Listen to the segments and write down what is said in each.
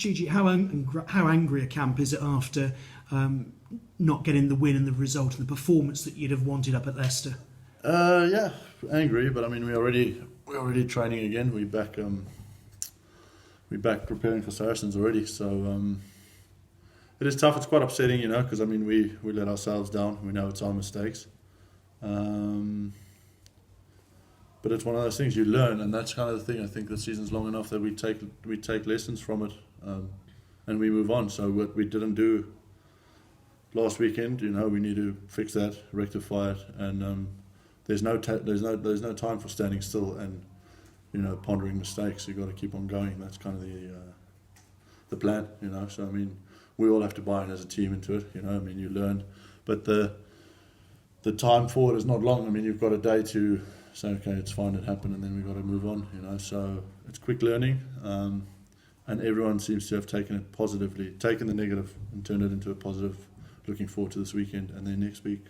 Gigi, how angry a camp is it after not getting the win and the result and the performance that you'd have wanted up at Leicester? Yeah, angry, but I mean we're already training again. We're back preparing for Saracens already. So it is tough. It's quite upsetting, because I mean we let ourselves down. We know it's our mistakes. But it's one of those things you learn, and that's kind of the thing. I think the season's long enough that we take lessons from it, and we move on. So what we didn't do last weekend, we need to fix that, rectify it, and there's no time for standing still and pondering mistakes. You've got to keep on going. That's kind of the plan, So I mean, we all have to buy in as a team into it. I mean, you learn, but the time forward is not long. I mean, you've got a day to say, okay, it's fine, it happened, and then we've got to move on, So it's quick learning, and everyone seems to have taken it positively, taken the negative and turned it into a positive, looking forward to this weekend. And then next week,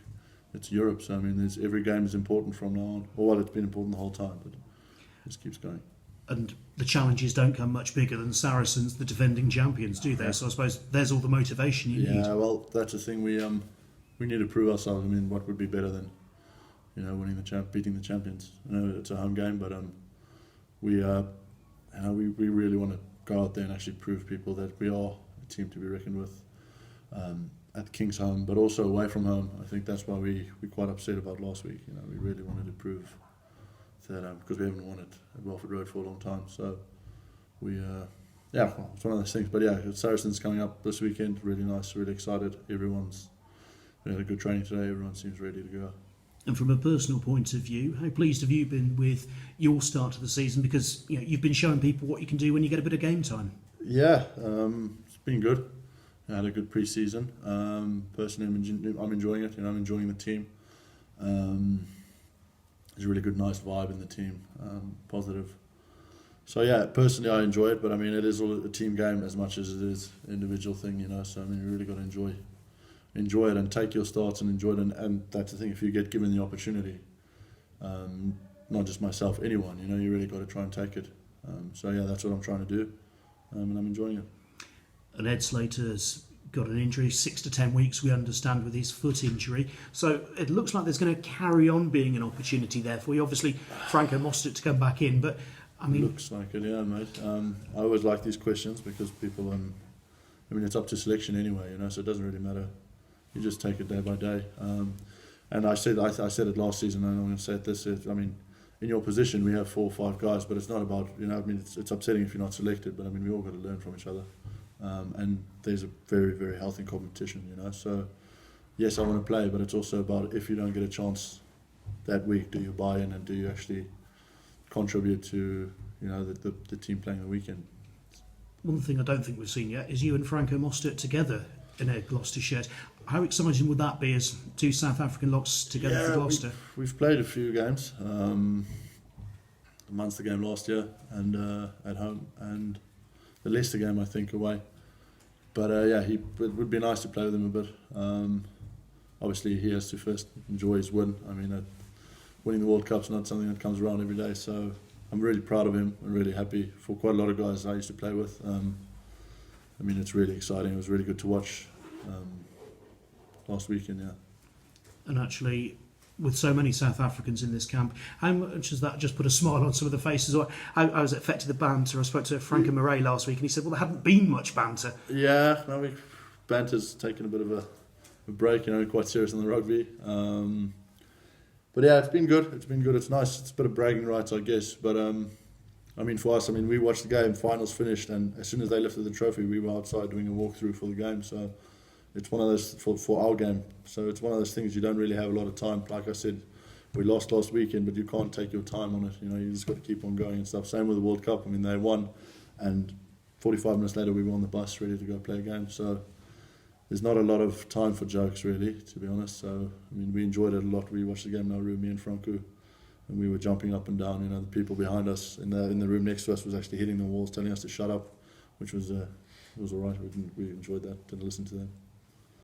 it's Europe. So, I mean, every game is important from now on. Well, it's been important the whole time, but it just keeps going. And the challenges don't come much bigger than Saracens, the defending champions, do they? So I suppose there's all the motivation you need. Yeah, well, that's the thing. We need to prove ourselves. I mean, what would be better than beating the champions? I know it's a home game, but we really want to go out there and actually prove people that we are a team to be reckoned with at King's home, but also away from home. I think that's why we're quite upset about last week. We really wanted to prove that because we haven't won it at Welford Road for a long time. So it's one of those things. But yeah, Saracens coming up this weekend. Really nice, really excited. We had a good training today. Everyone seems ready to go. And from a personal point of view, how pleased have you been with your start to the season? Because you've been showing people what you can do when you get a bit of game time. Yeah, it's been good. I had a good pre-season. Personally, I'm enjoying it. I'm enjoying the team. There's a really good, nice vibe in the team. Positive. So yeah, personally, I enjoy it. But I mean, it is all a team game as much as it is an individual thing. So I mean, you really got to enjoy it and take your starts and enjoy it, and that's the thing. If you get given the opportunity, not just myself, anyone, you really got to try and take it. So yeah, that's what I'm trying to do, and I'm enjoying it. And Ed Slater's got an injury, 6 to 10 weeks, we understand, with his foot injury. So it looks like there's going to carry on being an opportunity there for you. Obviously, Franco Mostert to come back in, but I mean, looks like it, yeah, mate. I always like these questions because people, it's up to selection anyway, so it doesn't really matter. You just take it day by day. And I said it last season, and I'm going to say it this. I mean, in your position, we have 4 or 5 guys, but it's not about, it's upsetting if you're not selected, but I mean, we all got to learn from each other. And there's a very, very healthy competition, So, yes, I want to play, but it's also about if you don't get a chance that week, do you buy in and do you actually contribute to, the team playing the weekend? One thing I don't think we've seen yet is you and Franco Mostert together in a Gloucester shirt. How exciting would that be as 2 South African locks together for Gloucester? We've played a few games. The Munster game last year and at home, and the Leicester game I think away. But it would be nice to play with him a bit. Obviously he has to first enjoy his win. I mean, winning the World Cup's not something that comes around every day, so I'm really proud of him and really happy for quite a lot of guys I used to play with. It's really exciting. It was really good to watch last weekend, yeah. And actually, with so many South Africans in this camp, how much has that just put a smile on some of the faces? Or how has it affected the banter? I spoke to Franco Murray last week and he said, well, there hadn't been much banter. Yeah, banter's taken a bit of a break, quite serious in the rugby. But yeah, it's been good. It's nice. It's a bit of bragging rights, I guess. But for us, we watched the game, finals finished, and as soon as they lifted the trophy, we were outside doing a walkthrough for the game. So it's one of those for our game. So it's one of those things you don't really have a lot of time. Like I said, we lost last weekend, but you can't take your time on it. You just got to keep on going and stuff. Same with the World Cup. They won, and 45 minutes later we were on the bus ready to go play a game. So there's not a lot of time for jokes, really, to be honest. So we enjoyed it a lot. We watched the game in our room, me and Franco, and we were jumping up and down. The people behind us in the room next to us was actually hitting the walls, telling us to shut up, which was all right. We enjoyed that. Didn't listen to them.